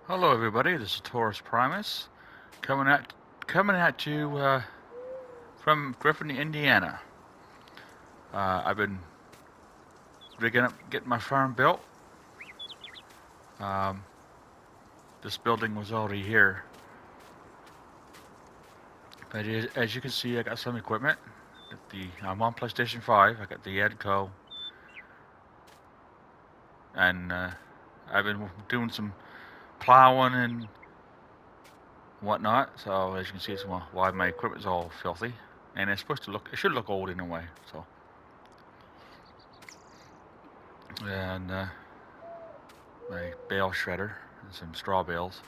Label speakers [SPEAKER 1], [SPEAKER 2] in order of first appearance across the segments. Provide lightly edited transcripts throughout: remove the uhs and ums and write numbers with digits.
[SPEAKER 1] Hello, everybody. This is Taurus Primus coming at you from Griffin, Indiana. I've been rigging up, getting my farm built. Um, this building was already here, but as you can see, I got some equipment. I'm on PlayStation 5. I got the Edco, and I've been doing some plowing and whatnot. So as you can see, it's why my equipment's all filthy, and it's supposed to look. It should look old in a way. So. And my bale shredder and some straw bales.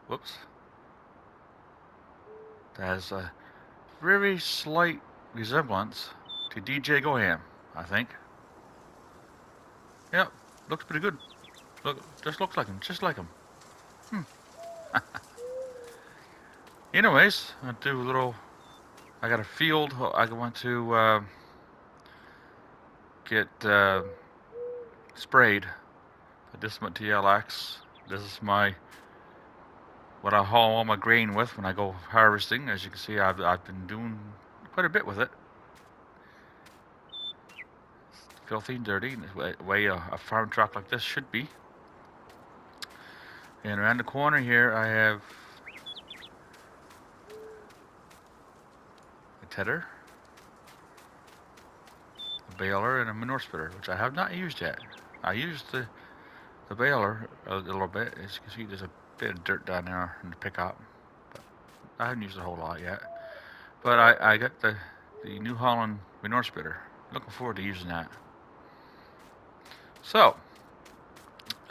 [SPEAKER 1] Whoops. That has a very slight resemblance to DJ Goham, I think. Yep, looks pretty good. Just looks like him, just like him. Anyways, I'll do a little. I got a field I want to get sprayed. This is my TLX. This is what I haul all my grain with when I go harvesting. As you can see, I've been doing quite a bit with it. Filthy and dirty, the way a farm truck like this should be. And around the corner here, I have a tedder, a baler, and a manure splitter, which I have not used yet. I used the baler a little bit. As you can see, there's a bit of dirt down there in the pickup, but I haven't used a whole lot yet. But I got the New Holland manure splitter. Looking forward to using that. So,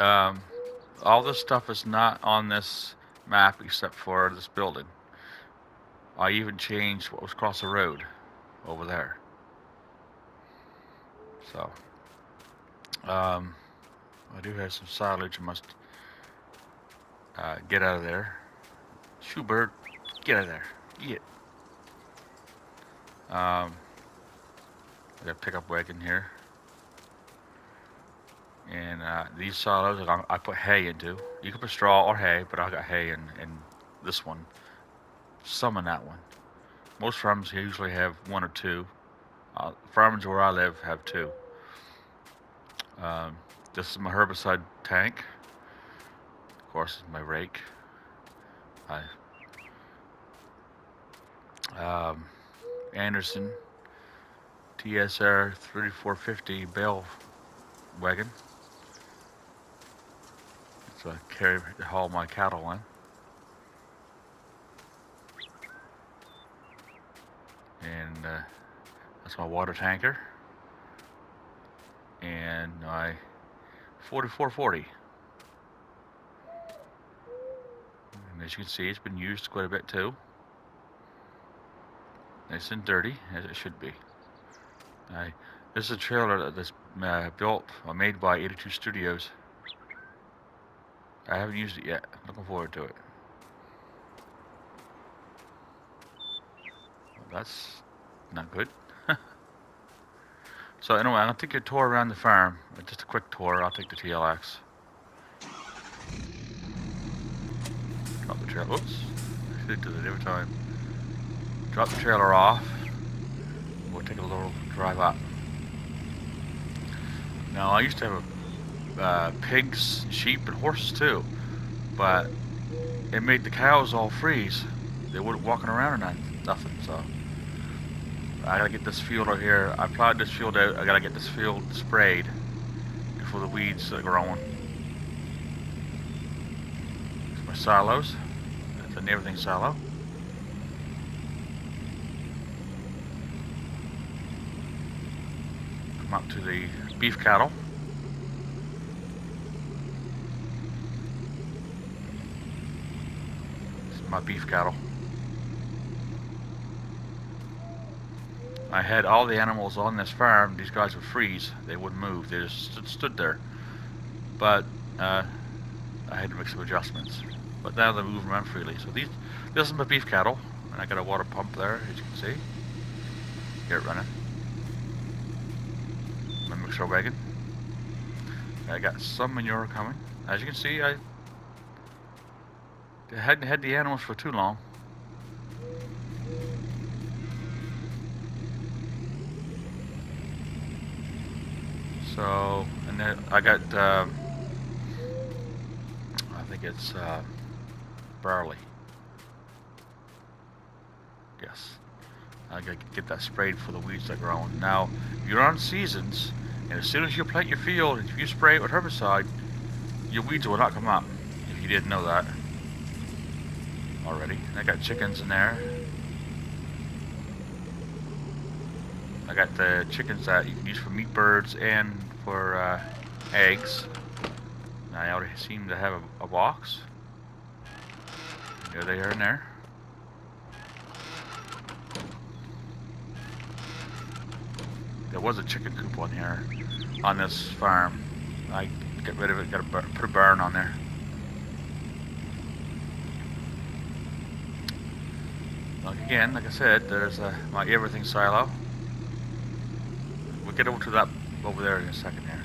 [SPEAKER 1] all this stuff is not on this map except for this building. I even changed what was across the road over there. So, I do have some silage I must get out of there. Shoebird, get out of there. Eat it. I got a pickup wagon here. And these silos I put hay into. You can put straw or hay, but I got hay in this one. Some in that one. Most farms usually have one or two. Farms where I live have two. This is my herbicide tank. Of course, this is my rake. Anderson TSR 3450 bale wagon. So I haul my cattle in. And that's my water tanker. And my 4440. And as you can see, it's been used quite a bit too. Nice and dirty, as it should be. This is a trailer that's built or made by 82 Studios. I haven't used it yet. Looking forward to it. Well, that's not good. So anyway, I'm gonna take a tour around the farm. Just a quick tour. I'll take the TLX. Drop the trailer. Oops. I should do that every time. Drop the trailer off. We'll take a little drive up. Now I used to have pigs, sheep, and horses too, but it made the cows all freeze. They weren't walking around or nothing. So I gotta get this field over here. I plowed this field out. I gotta get this field sprayed before the weeds are growing. There's my silos. That's an everything silo. Come up to the beef cattle. This is my beef cattle. I had all the animals on this farm. These guys would freeze. They wouldn't move. They just stood there. But I had to make some adjustments. But now they're moving around freely. So this is my beef cattle, and I got a water pump there, as you can see. Get it running. My mixer wagon. I got some manure coming. As you can see, I hadn't had the animals for too long. So, and then I got, I think it's barley. Yes. I gotta get that sprayed for the weeds that are growing. Now, you're on seasons, and as soon as you plant your field, if you spray it with herbicide, your weeds will not come up. If you didn't know that already. And I got chickens in there. I got the chickens that you can use for meat birds and for eggs. And I already seem to have a box. There they are in there. There was a chicken coop on here, on this farm. I got rid of it, put a barn on there. Like again, like I said, there's my everything silo. We'll get over to that over there in a second here.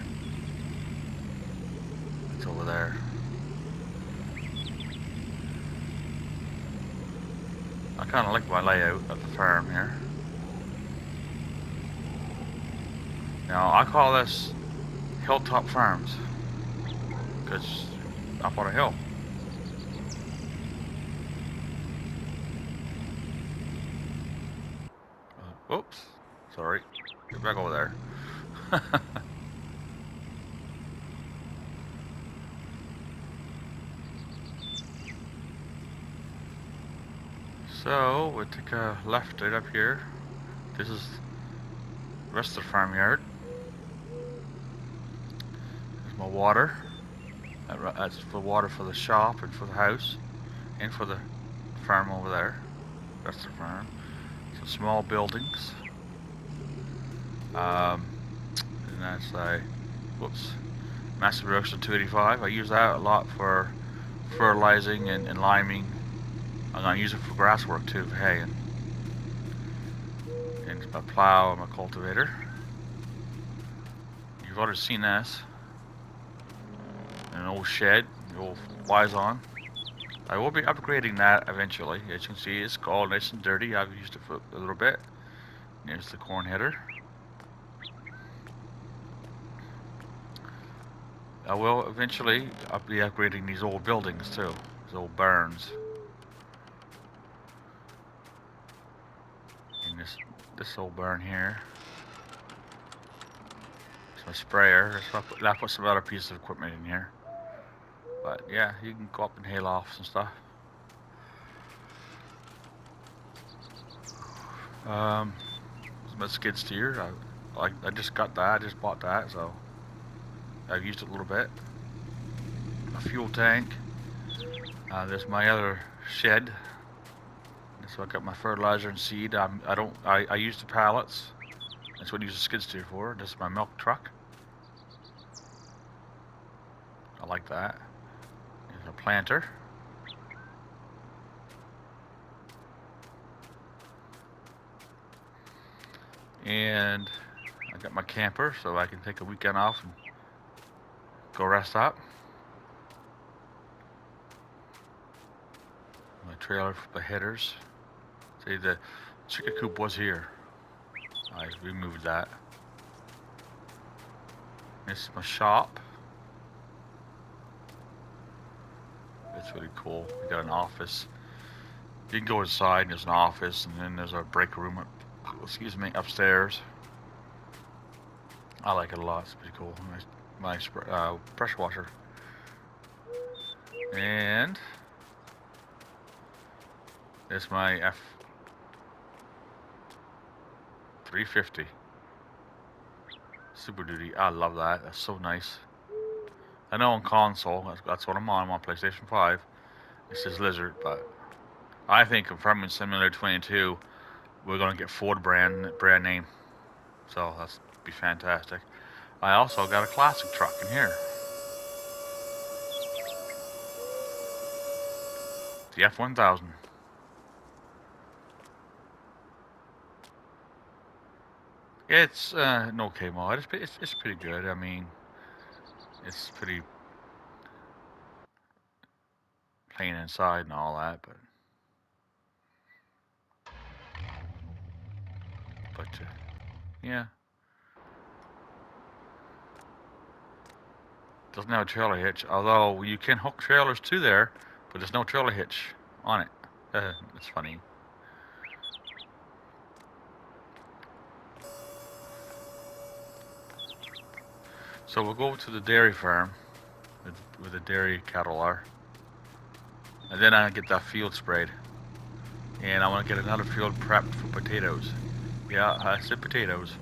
[SPEAKER 1] It's over there. I kind of like my layout of the farm here. Now I call this Hilltop Farms because up on a hill. Oops, sorry. Get back over there. So we'll take a left right up here. This is the rest of the farmyard. There's my water. That's for water for the shop and for the house and for the farm over there. Rest of the farm. Some small buildings. And that's a whoops, massive reduction 285. I use that a lot for fertilizing and liming. I'm gonna use it for grass work too, for hay and my plow and my cultivator. You've already seen this. An old shed, the old Wison. I will be upgrading that eventually. As you can see, it's all nice and dirty. I've used it for a little bit. There's the corn header. I will eventually, I'll be upgrading these old buildings too. These old barns. And this old barn here. It's my sprayer. I'll put some other pieces of equipment in here. But yeah, you can go up and hay lofts and stuff. My skid steer. I just got that. I just bought that, so I've used it a little bit. A fuel tank. There's my other shed. So I got my fertilizer and seed. I use the pallets. That's what I use the skid steer for. This is my milk truck. I like that. There's a planter. And I got my camper so I can take a weekend off and go rest up. My trailer for the headers. See, the chicken coop was here. I removed that. This is my shop. It's really cool. We got an office. You can go inside and there's an office, and then there's a break room, upstairs. I like it a lot. It's pretty cool. My pressure washer. And this is my F350 Super Duty. I love that. That's so nice. I know on console, that's what I'm on PlayStation 5. It says Lizard, but I think from Simulator 22, we're gonna get Ford brand name. So that's be fantastic. I also got a classic truck in here. The F1000. It's an okay mod. It's pretty good. I mean, It's pretty plain inside and all that, but yeah, doesn't have a trailer hitch. Although you can hook trailers to there, but there's no trailer hitch on it. It's funny. So we'll go to the dairy farm where the dairy cattle are, and then I get that field sprayed, and I want to get another field prepped for potatoes. Yeah, I said potatoes.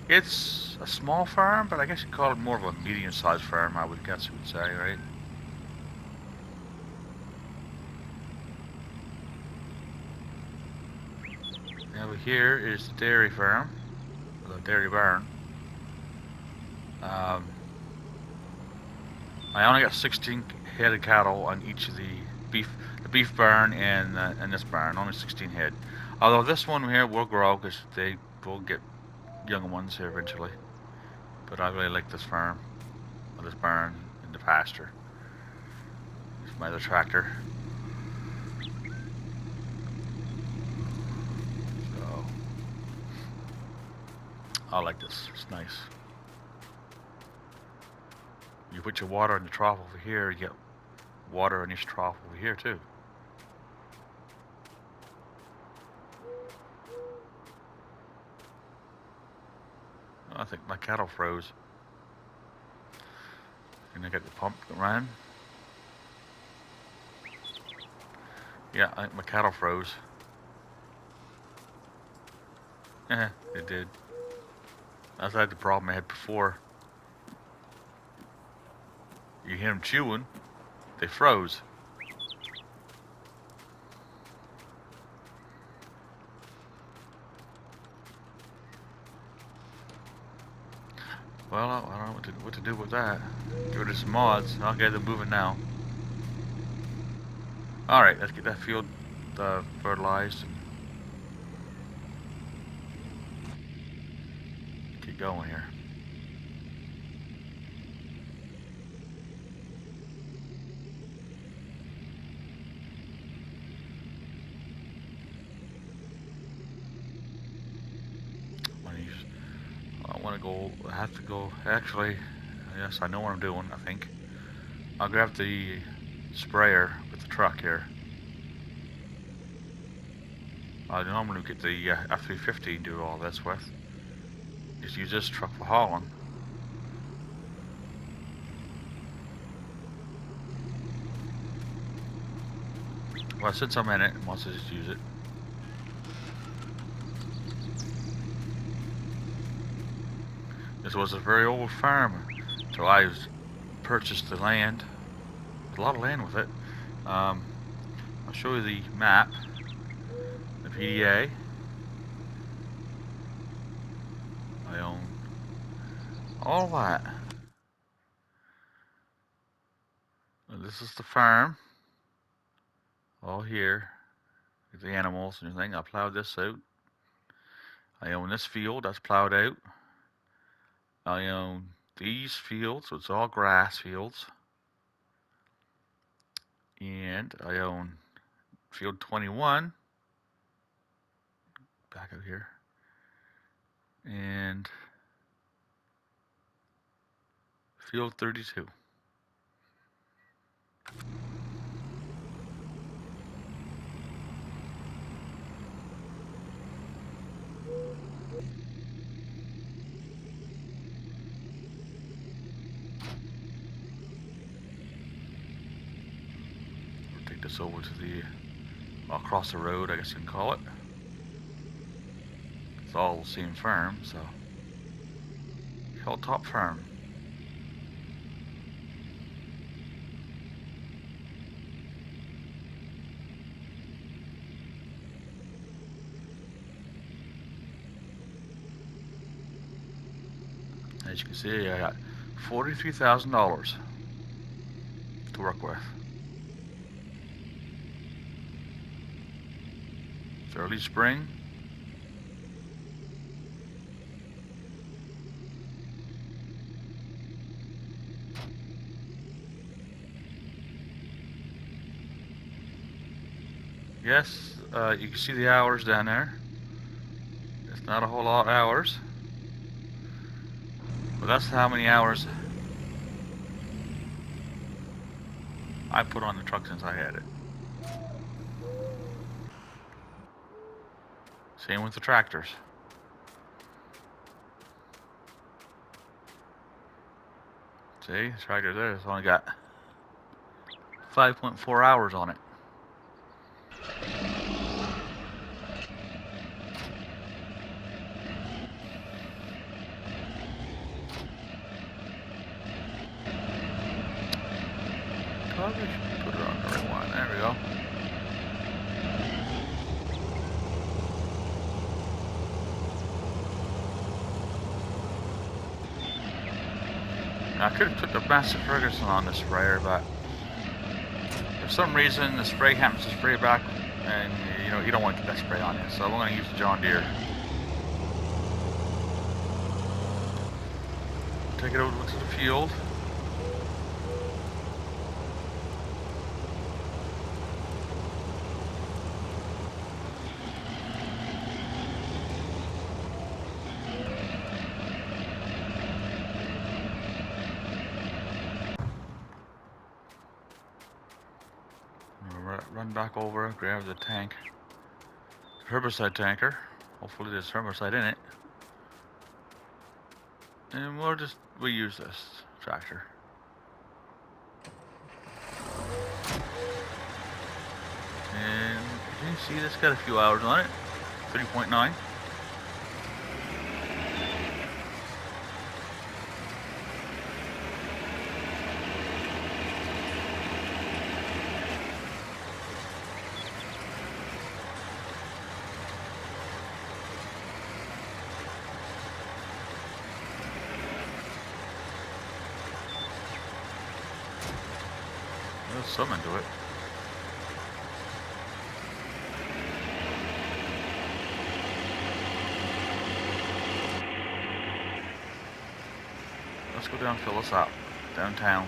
[SPEAKER 1] It's a small farm, but I guess you'd call it more of a medium-sized farm, I would guess you would say, right? Over here is the dairy farm, the dairy barn. Um, I only got 16 head of cattle on each of the beef barn and this barn, only 16 head. Although this one here will grow because they will get young ones here eventually. But I really like this farm, or this barn, and the pasture. It's my other tractor. So I like this. It's nice. You put your water in the trough over here, you get water in this trough over here too. I think my cattle froze. And I got the pump running. Yeah, I think my cattle froze. It did. That's like the problem I had before. You hear them chewing, they froze. Well, I don't know what to do with that. Give it some mods. I'll get them moving now. Alright, let's get that field fertilized and get going here. I have to go, actually, yes, I know what I'm doing, I think. I'll grab the sprayer with the truck here. I normally get the F350 and do all this with. Just use this truck for hauling. Well, since I'm in it, I must just use it. This was a very old farm until I purchased the land. There's a lot of land with it. I'll show you the map, the PDA. I own all that. And this is the farm. All here. The animals and everything. I plowed this out. I own this field, that's plowed out. I own these fields, so it's all grass fields. And I own field 21. Back out here. And field 32. Take this over to the across the road, I guess you can call it. It's all the same farm, so Hilltop Farm. As you can see, I got $43,000 to work with. It's early spring. Yes, you can see the hours down there. It's not a whole lot of hours. But that's how many hours I put on the truck since I had it. Same with the tractors. See, the tractor there has only got 5.4 hours on it. Probably should put it on the right one. There we go. Now, I could have put the Master Ferguson on the sprayer, but for some reason the spray happens to spray back, and you don't want to get that spray on you. So I'm going to use the John Deere. Take it over to the field. Run back over, grab the tank, herbicide tanker. Hopefully there's herbicide in it. And we'll use this tractor. And you can see this got a few hours on it, 3.9. There's some into it. Let's go down and fill this up downtown.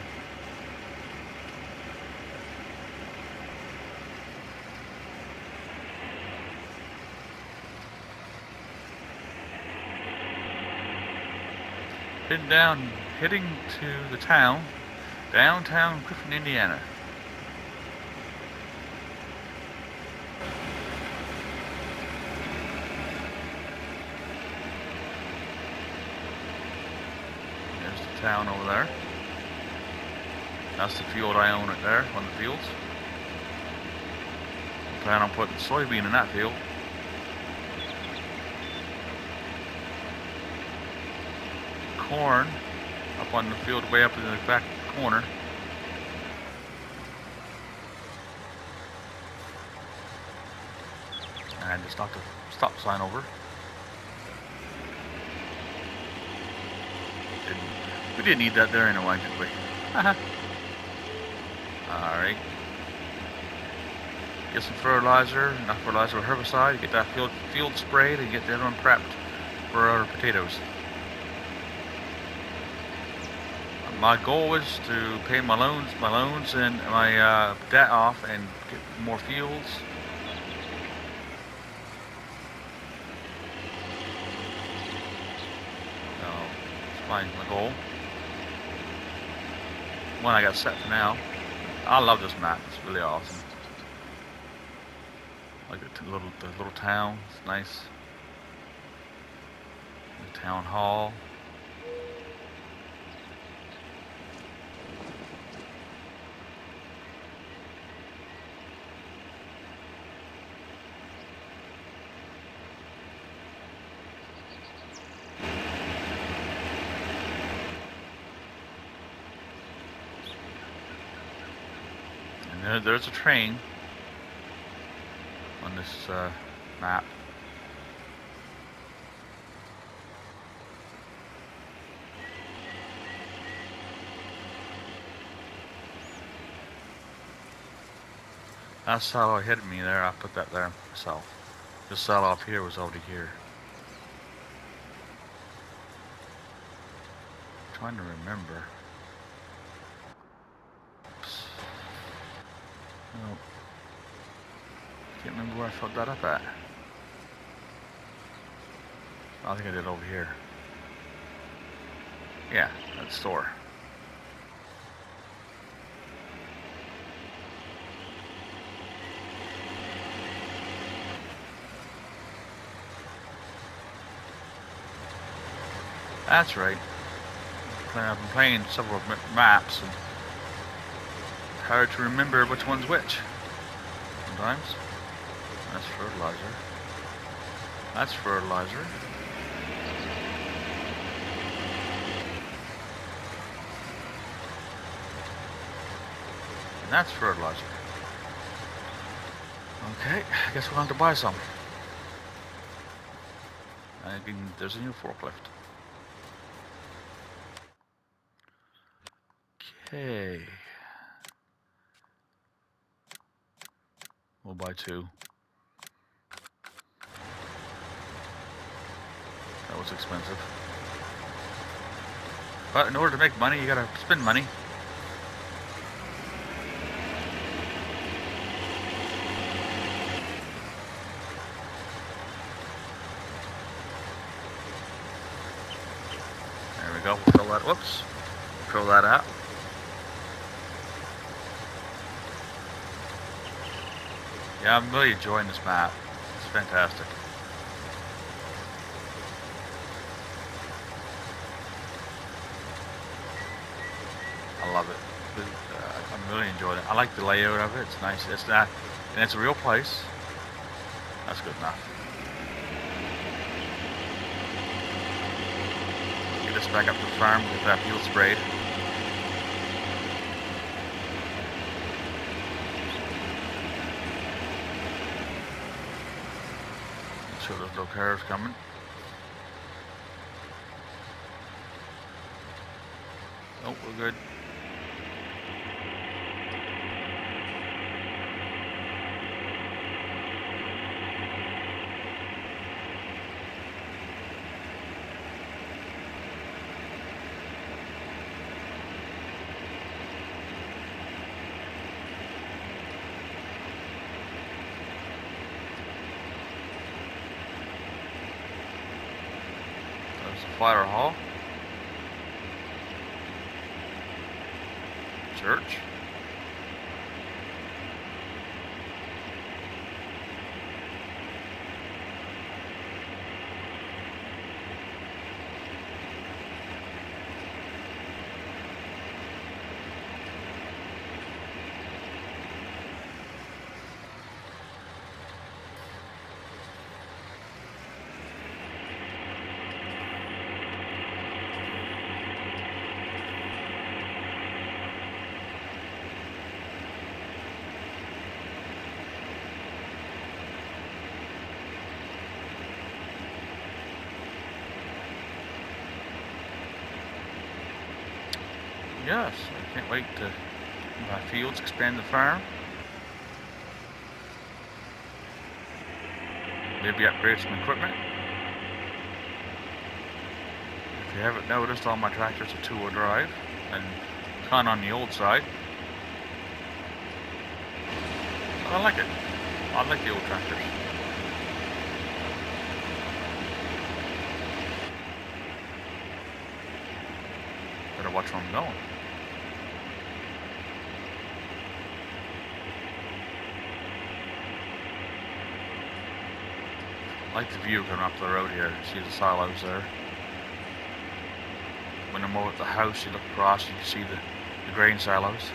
[SPEAKER 1] Heading to the town, downtown Griffin, Indiana. There's the town over there. That's the field I own it there, one of the fields. I plan on putting soybean in that field. Corn up on the field way up in the back corner. And just knocked the stop sign over. We didn't need that there anyway, did we? Alright. Get some fertilizer, enough fertilizer with herbicide, get that field sprayed, and get that one prepped for our potatoes. My goal is to pay my loans and my debt off and get more fields. So, that's my goal. One I got set for now. I love this map, it's really awesome. Like the little town, it's nice. The town hall. And there's a train on this map. That's how ahead of me there. I put that there myself. This cell off here was already here. I'm trying to remember. Oops. Oh. Can't remember where I filled that up at. I think I did over here. Yeah, that store. That's right. I've been playing several maps and it's hard to remember which one's which. Sometimes. That's fertilizer. That's fertilizer. And that's fertilizer. Okay, I guess we'll have to buy some. There's a new forklift. Okay. We'll buy 2. That was expensive. But in order to make money, you gotta spend money. There we go. We'll fill that. Whoops. Fill that out. Yeah, I'm really enjoying this map. It's fantastic. I love it. I'm really enjoying it. I like the layout of it. It's nice. It's not, and it's a real place. That's good enough. Get this back up to the farm. Get that field sprayed. Make sure there's no cars coming. Oh, we're good. There's the fire hall. Church. Yes, I can't wait to buy fields, expand the farm. Maybe upgrade some equipment. If you haven't noticed, all my tractors are 2-wheel drive and kind on the old side. But I like it. I like the old tractors. Better watch where I'm going. I like the view coming up the road here. See the silos there. When I'm over at the house, you look across and you see the grain silos.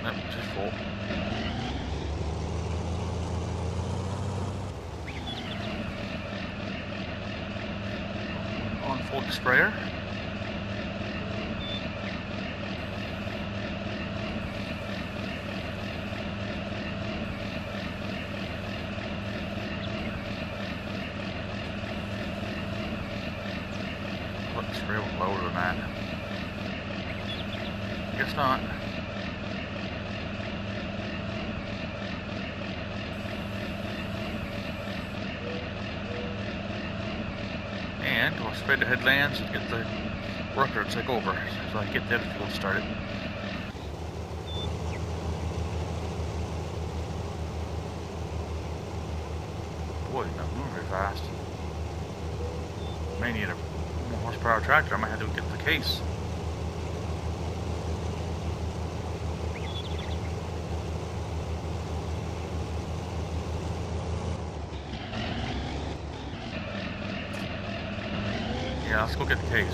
[SPEAKER 1] Yep, just full. pulled the sprayer. Look, the sprayer went lower than that. Guess not. And we'll spray the headlands and get the worker to take over so I can get the other field started. Boy, not moving very fast. May need a more horsepower tractor. I might have to get the case. Yeah, let's go get the case.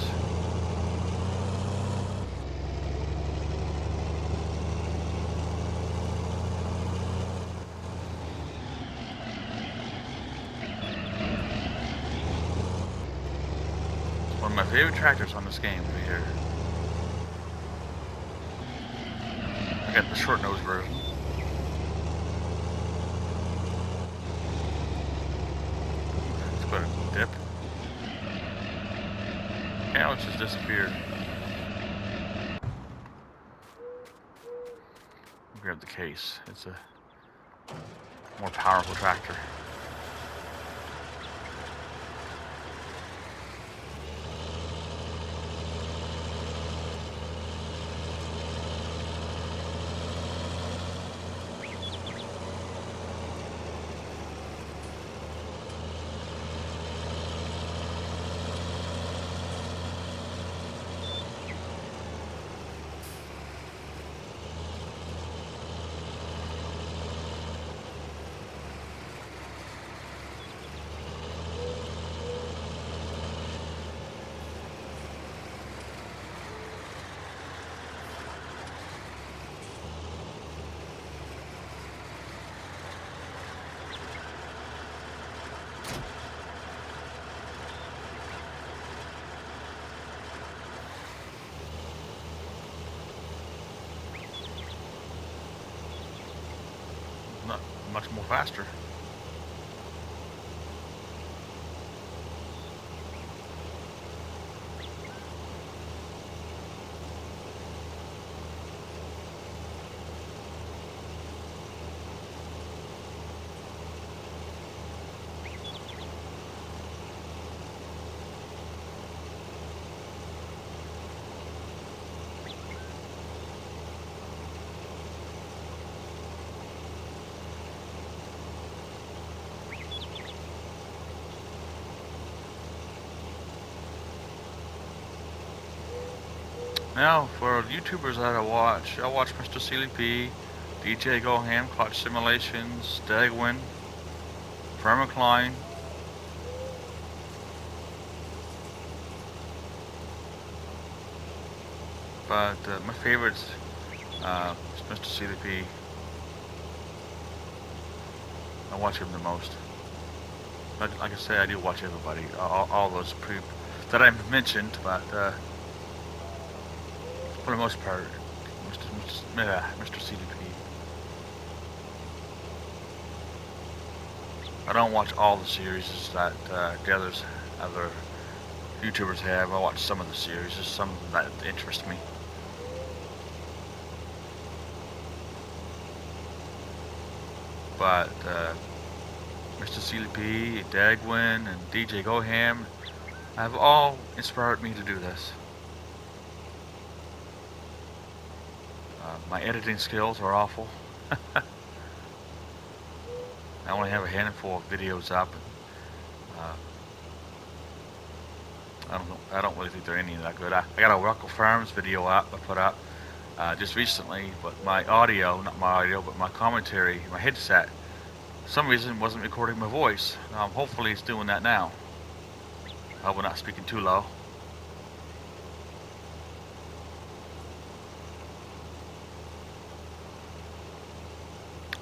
[SPEAKER 1] It's one of my favorite tractors on this game right here. I got the short nose version. It's quite a dip. Now it's just disappeared. Grab the case. It's a more powerful tractor. Not much more faster. Now, for YouTubers that I watch Mr. CLP, DJ Goham, Clutch Simulations, Dagwin, Vermicline. But my favorites is Mr. CLP. I watch him the most. But like I say, I do watch everybody, all those that I've mentioned, but for the most part, Mr. CDP. I don't watch all the series that the other YouTubers have. I watch some of the series, just some that interest me. But Mr. CDP, Dagwin, and DJ Goham have all inspired me to do this. My editing skills are awful. I only have a handful of videos up. I don't really think they're any that good. I got a Ruckle Farms video up I put up just recently, but my audio, not my audio, but my commentary, my headset, for some reason wasn't recording my voice. Hopefully it's doing that now. I hope I'm not speaking too low.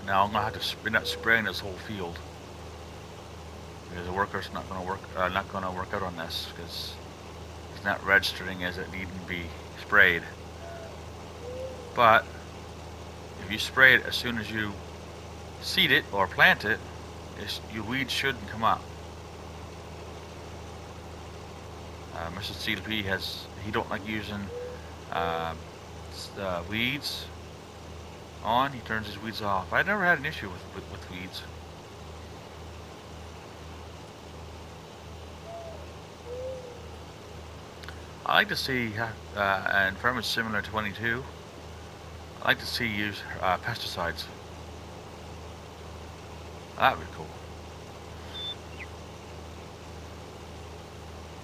[SPEAKER 1] Now I'm gonna have to end up spraying this whole field because the worker's not gonna work out on this because it's not registering as it needing to be sprayed. But if you spray it as soon as you seed it or plant it, your weeds shouldn't come up. Mr. CLP he don't like using weeds on. He turns his weeds off. I never had an issue with weeds. I like to see, and Farmers Similar 22, I like to see use pesticides. That would be cool.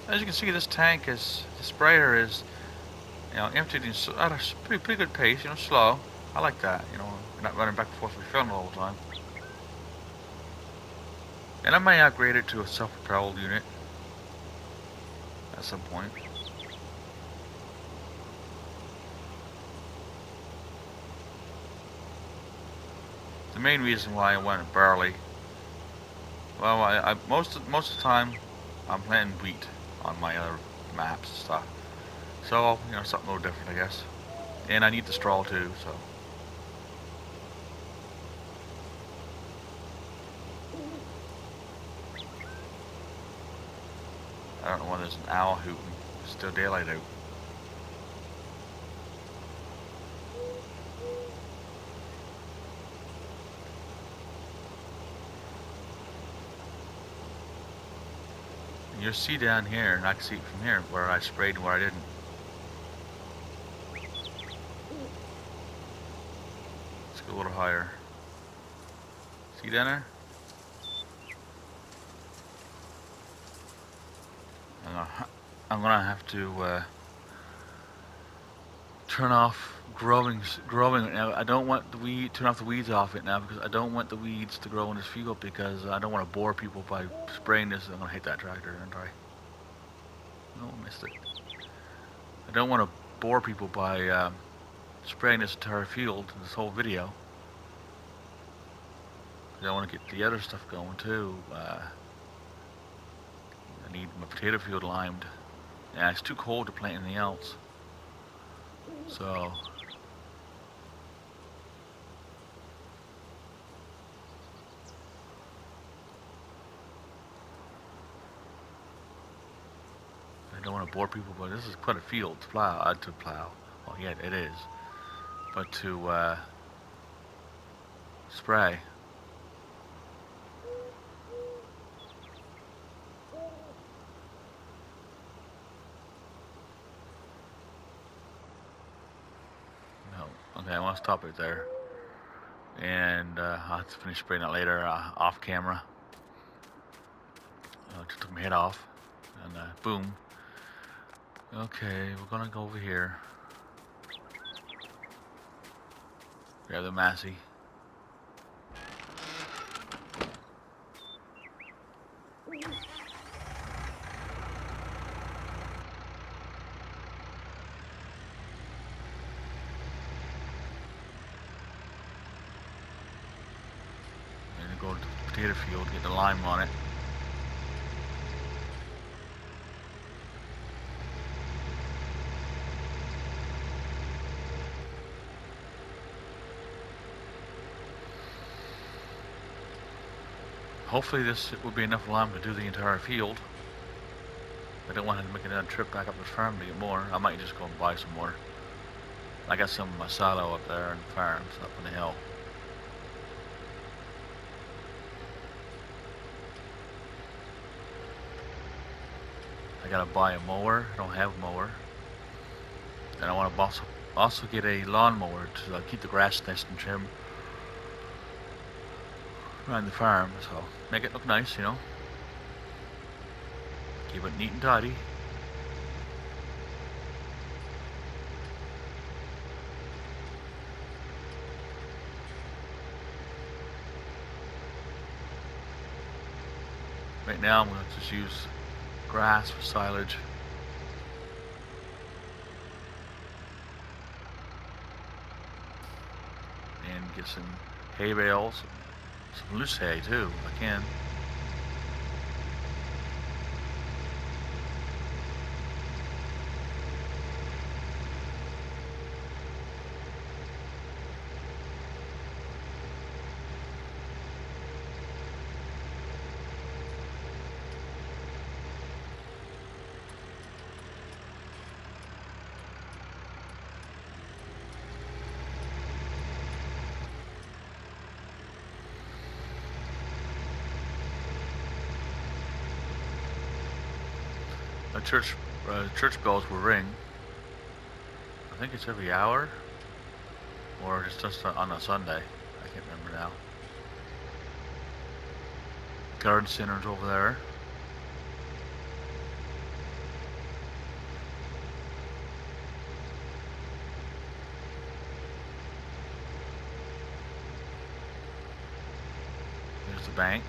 [SPEAKER 1] As you can see, this tank is, the sprayer is, emptied at a pretty good pace, slow. I like that, you're not running back and forth refilling all the time. And I may upgrade it to a self-propelled unit at some point. The main reason why I went barley, well, I most of the time I'm planting wheat on my other maps and stuff. So, something a little different, I guess. And I need the straw too, so. I don't know why there's an owl hooting. It's still daylight out. And you'll see down here, and I can see it from here, where I sprayed and where I didn't. Let's go a little higher. See down there? I'm gonna have to turn off growing now. I don't want the turn off the weeds off it now, because I don't want the weeds to grow in this field, because I don't want to bore people by spraying this. I'm gonna hit that tractor and try. No, I missed it. I don't want to bore people by spraying this entire field, this whole video. I want to get the other stuff going too. I need my potato field limed. Yeah, it's too cold to plant anything else. So I don't want to bore people, but this is quite a field to plow. Well, yeah, it is. But to spray. Okay, I want to stop it there, and I'll have to finish spraying it later off camera. Just took my head off, and boom. Okay, we're gonna go over here. Grab the Massey. Go to the potato field, get the lime on it. Hopefully this will be enough lime to do the entire field. I don't want to make another trip back up to the farm to get more. I might just go and buy some more. I got some of my silo up there in the farms up on the hill. I gotta buy a mower. I don't have a mower. And I want to also get a lawnmower to keep the grass nice and trim around the farm. So make it look nice, Keep it neat and tidy. Right now I'm going to just use grass for silage. And get some hay bales, some loose hay too, if I can. A church bells will ring. I think it's every hour, or it's just on a Sunday. I can't remember now. Garden center's over there. There's the bank.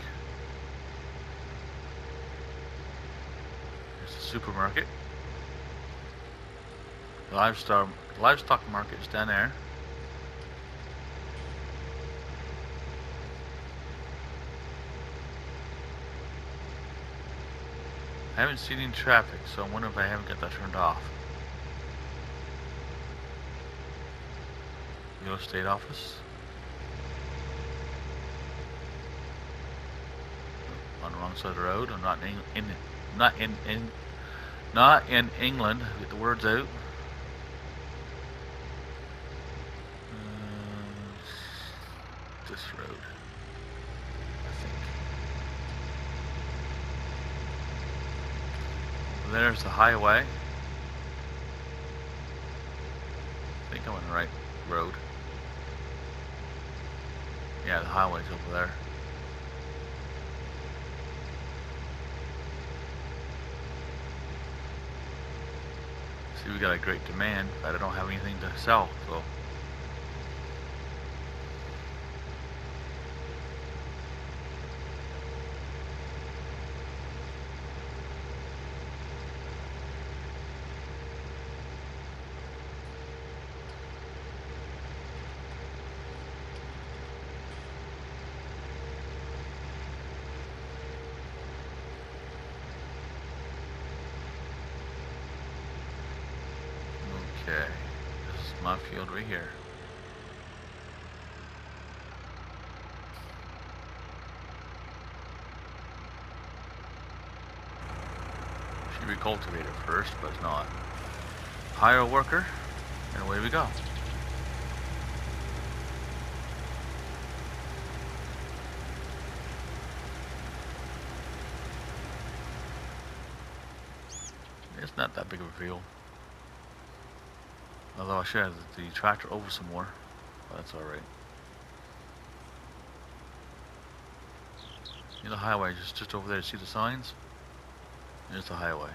[SPEAKER 1] There's the supermarket. The livestock market is down there. I haven't seen any traffic, so I wonder if I haven't got that turned off. Real estate office. On the wrong side of the road. I'm not in England. Get the words out. This road, I think. There's the highway. I think I'm on the right road. Yeah, the highway's over there. See, we got a great demand, but I don't have anything to sell, so. Okay, this is my field right here. Should be cultivated first, but it's not. Hire a worker, and away we go. It's not that big of a field. Although I should have the tractor over some more, but that's alright. The highway is just over there. See the signs? There's the highway.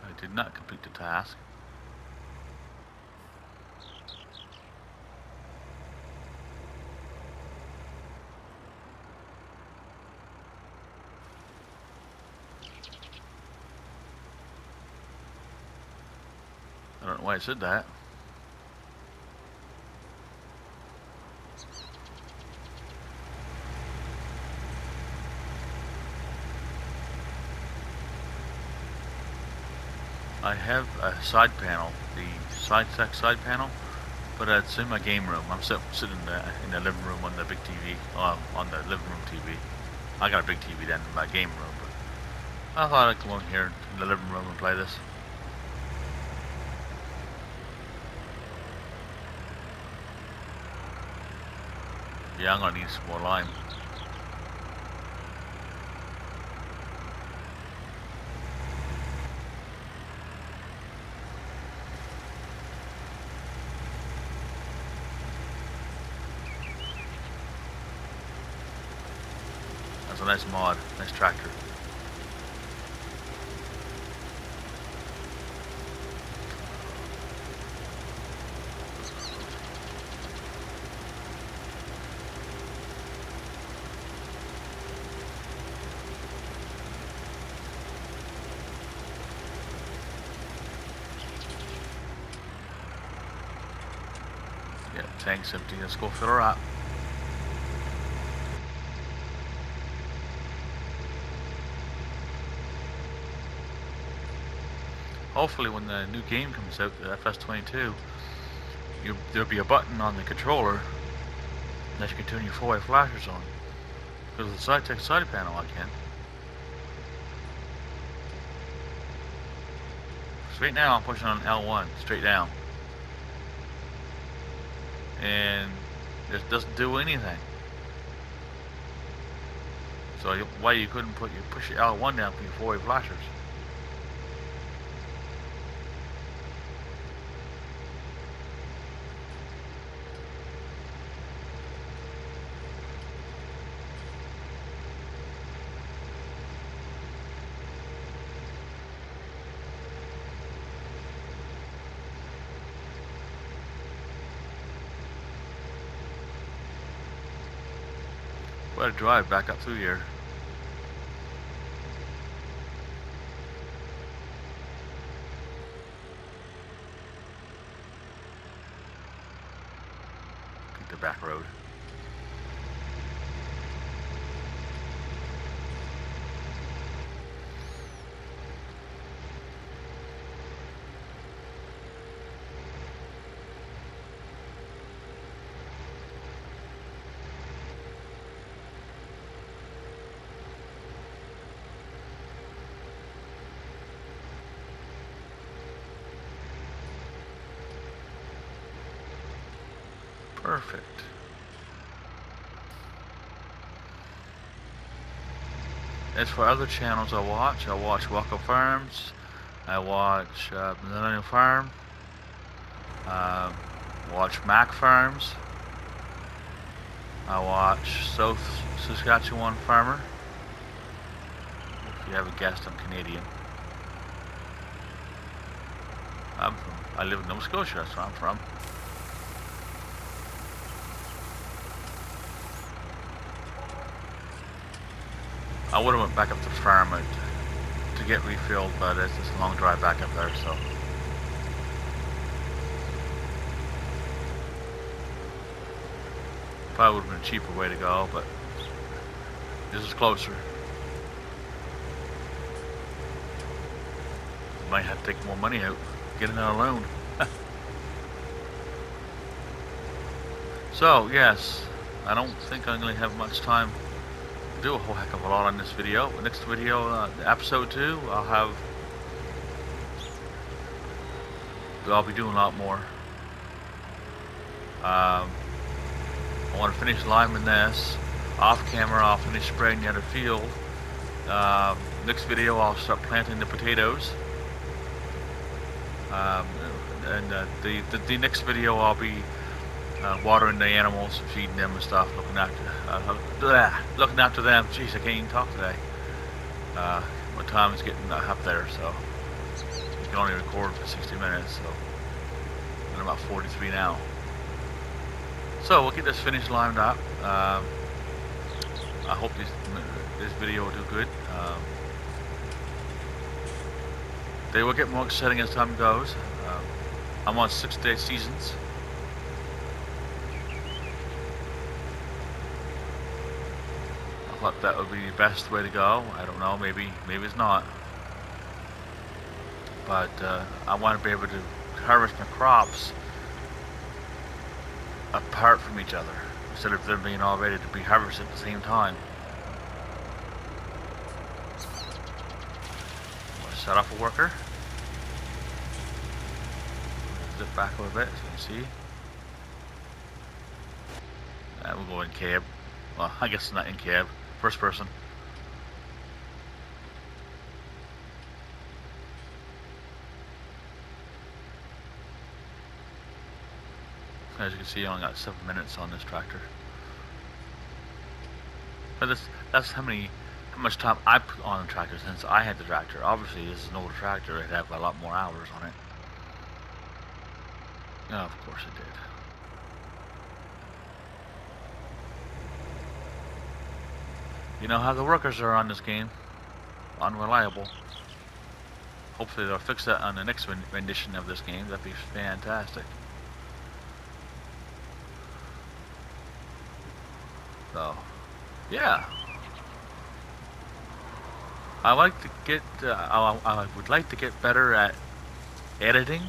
[SPEAKER 1] I did not complete the task. I don't know why it said that. I have a side panel, the side panel, but it's in my game room. I'm sitting in the living room on the big TV, on the living room TV. I got a big TV then in my game room, but I thought I'd come in here in the living room and play this. Yeah, I'm gonna need some more lime. That's a nice mod, nice tractor. Yeah, tank's empty. Let's go fill her up. Hopefully when the new game comes out, the FS19, there'll be a button on the controller that you can turn your 4-way flashers on. Because of the side panel I can. Straight now I'm pushing on L1, straight down. And it doesn't do anything. So why you couldn't push your L1 down for your four-way flashers? What a drive back up through here. Take the back road. Perfect. As for other channels I watch Waco Farms, I watch Millennium Farm, watch Mac Farms, I watch South Saskatchewan Farmer. If you haven't guessed, I'm Canadian. I live in Nova Scotia, that's where I'm from. I would have went back up to the farm to get refilled, but it's just a long drive back up there, so. Probably would have been a cheaper way to go, but this is closer. Might have to take more money out, get another loan. So, yes, I don't think I'm going to have much time to do a whole heck of a lot on this video. The next video, episode 2, I'll be doing a lot more. I want to finish liming this. Off camera, I'll finish spraying the other field. Next video, I'll start planting the potatoes. The next video, I'll be watering the animals, feeding them and stuff, looking after them. Jeez, I can't even talk today. My time is getting up there, so you can only record for 60 minutes. So I'm about 43 now. So we'll get this finished limed up. I hope this video will do good. They will get more exciting as time goes. I'm on 6-day seasons. I thought that would be the best way to go. I don't know, maybe it's not. But I want to be able to harvest my crops apart from each other, instead of them being all ready to be harvested at the same time. I'm going to set off a worker. Zip back a little bit so you can see. We'll go in cab. Well, I guess it's not in cab. First person. As you can see, I only got 7 minutes on this tractor. But that's how much time I put on the tractor since I had the tractor. Obviously, this is an older tractor. It'd have a lot more hours on it. Oh, of course it did. You know how the workers are on this game. Unreliable. Hopefully they'll fix that on the next rendition of this game. That'd be fantastic. So, yeah. I would like to get better at editing.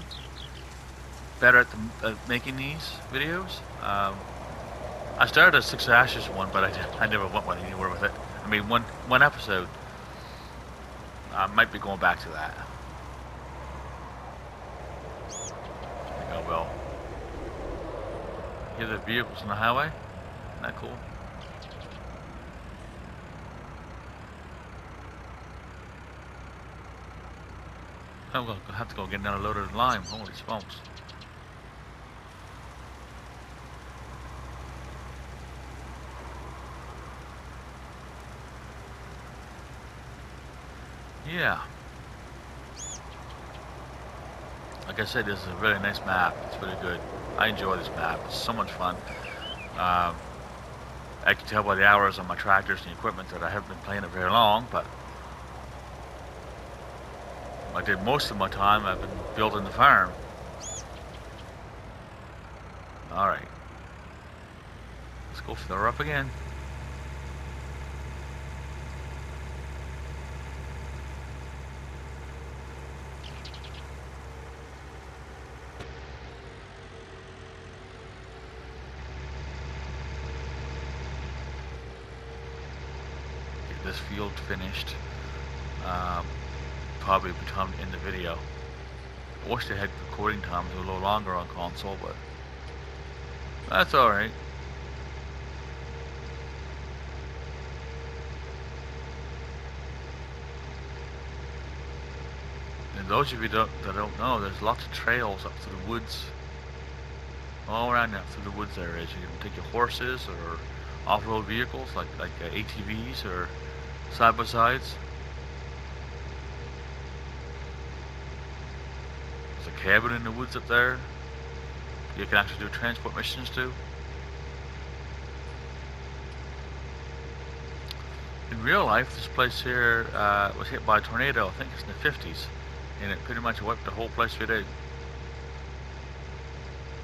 [SPEAKER 1] Better at making these videos. I started a 6 Ashes one, but I never went anywhere with it. I mean, one episode. I might be going back to that. I think I will. Hear the vehicles on the highway? Isn't that cool? I'm gonna have to go get another load of lime. Holy smokes. Yeah. Like I said, this is a really nice map. It's really good. I enjoy this map. It's so much fun. I can tell by the hours on my tractors and equipment that I haven't been playing it very long, but I did most of my time. I've been building the farm. Alright. Let's go fill her up again. Get this field finished. Probably by the time to end the video. I wish they had recording times a little longer on console, but that's alright. And those of you that don't know, there's lots of trails up through the woods. All around up through the woods there is. You can take your horses or off-road vehicles like ATVs or side-by-sides. There's a cabin in the woods up there. You can actually do transport missions too. In real life, this place here was hit by a tornado, I think it's in the 50s. And it pretty much wiped the whole place right out.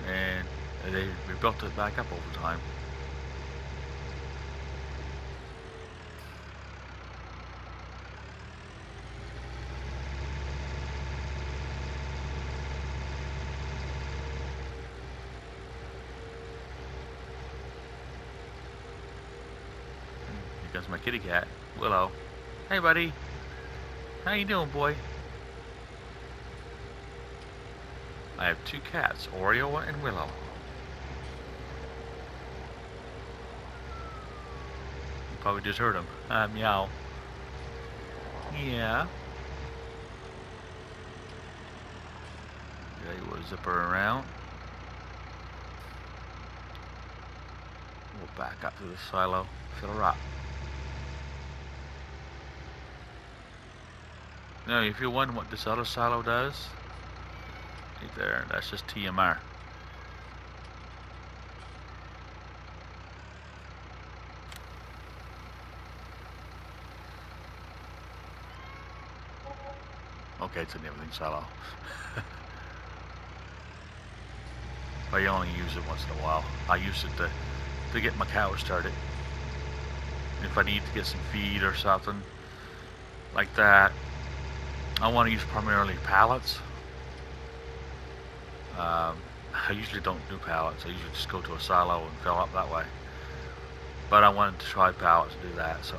[SPEAKER 1] And they rebuilt it back up over time. Here comes my kitty cat, Willow. Hey buddy, how you doing, boy? I have two cats, Oreo and Willow. You probably just heard them. Meow. Yeah. Okay, we'll zip her around. We'll back up to the silo, fill her up. Now, if you're wondering what this other silo does, right there, that's just TMR. Okay, it's an everything silo. But I only use it once in a while. I use it to get my cows started. If I need to get some feed or something like that, I want to use primarily pallets. I usually don't do pallets. I usually just go to a silo and fill up that way. But I wanted to try pallets and do that, so.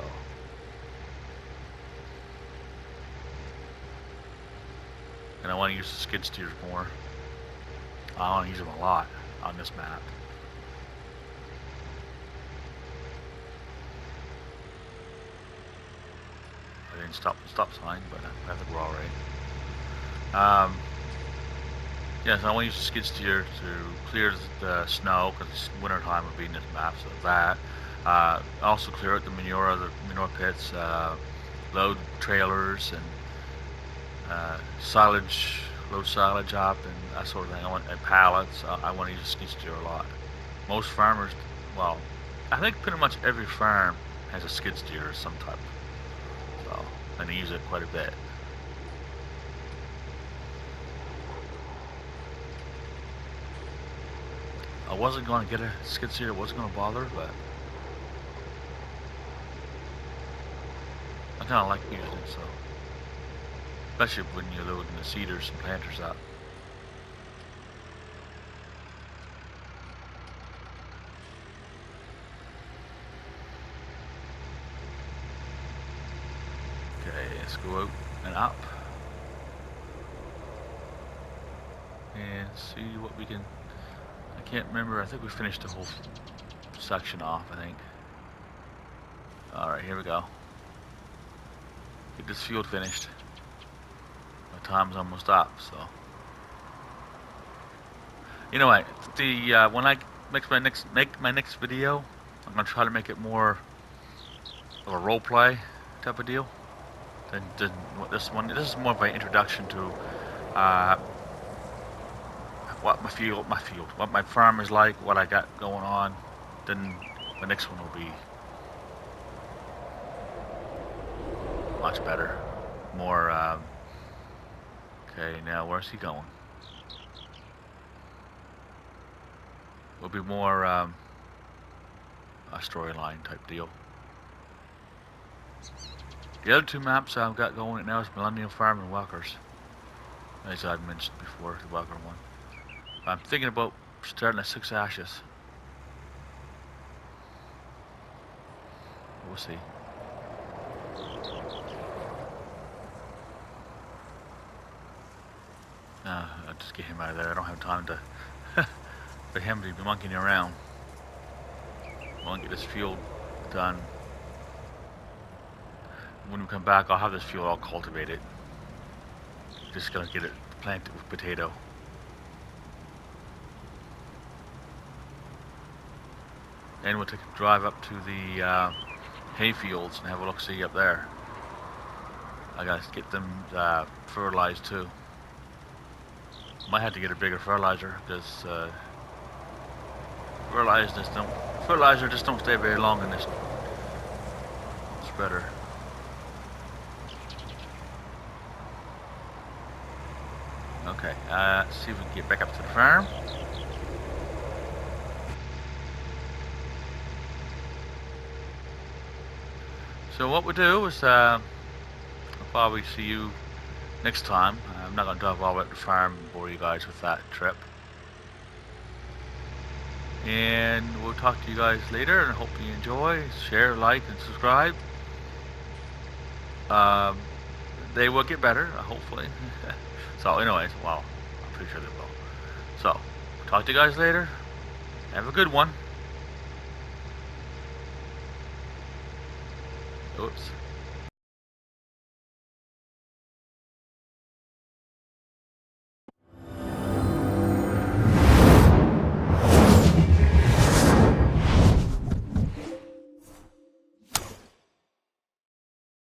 [SPEAKER 1] And I want to use the skid steers more. I want to use them a lot on this map. I didn't stop the stop sign, but I think we're all right. Yeah, so I want to use the skid steer to clear the snow, because it's winter time would be in this map, so that. Also clear out the manure pits, load trailers and silage, load silage up and that sort of thing. And pallets. I want to use a skid steer a lot. Most farmers, well, I think pretty much every farm has a skid steer of some type. So, and they use it quite a bit. I wasn't going to get a skid steer, I wasn't going to bother, but I kind of like using it, so. Especially when you're loading the seeders and planters up. Okay, let's go out and up. And see what we can. I can't remember, I think we finished the whole section off, I think. Alright, here we go. Get this field finished. By the time's almost up. So, you know what? When I make my next video, I'm gonna try to make it more of a role play type of deal than this one. This is more of an introduction to uh, what what my farm is like, what I got going on. Then the next one will be much better, more. Okay, now where's he going? Will be more a storyline type deal. The other two maps I've got going right now is Millennium Farm and Walkers, as I've mentioned before, the Walker one. I'm thinking about starting at 6 Ashes. We'll see. I'll just get him out of there. I don't have time to for him to be monkeying around. I want to get this fuel done. When we come back, I'll have this fuel all cultivated. Just gonna get it planted with potato. And we'll take a drive up to the hay fields and have a look-see up there. I gotta get them fertilized too. Might have to get a bigger fertilizer because fertilizer just don't stay very long in this spreader. Okay, let's see if we can get back up to the farm. So what we'll do is I'll probably see you next time. I'm not going to drive all the way up the farm and bore you guys with that trip. And we'll talk to you guys later, and I hope you enjoy. Share, like, and subscribe. They will get better, hopefully. So anyways, well, I'm pretty sure they will. So, talk to you guys later. Have a good one. Oops.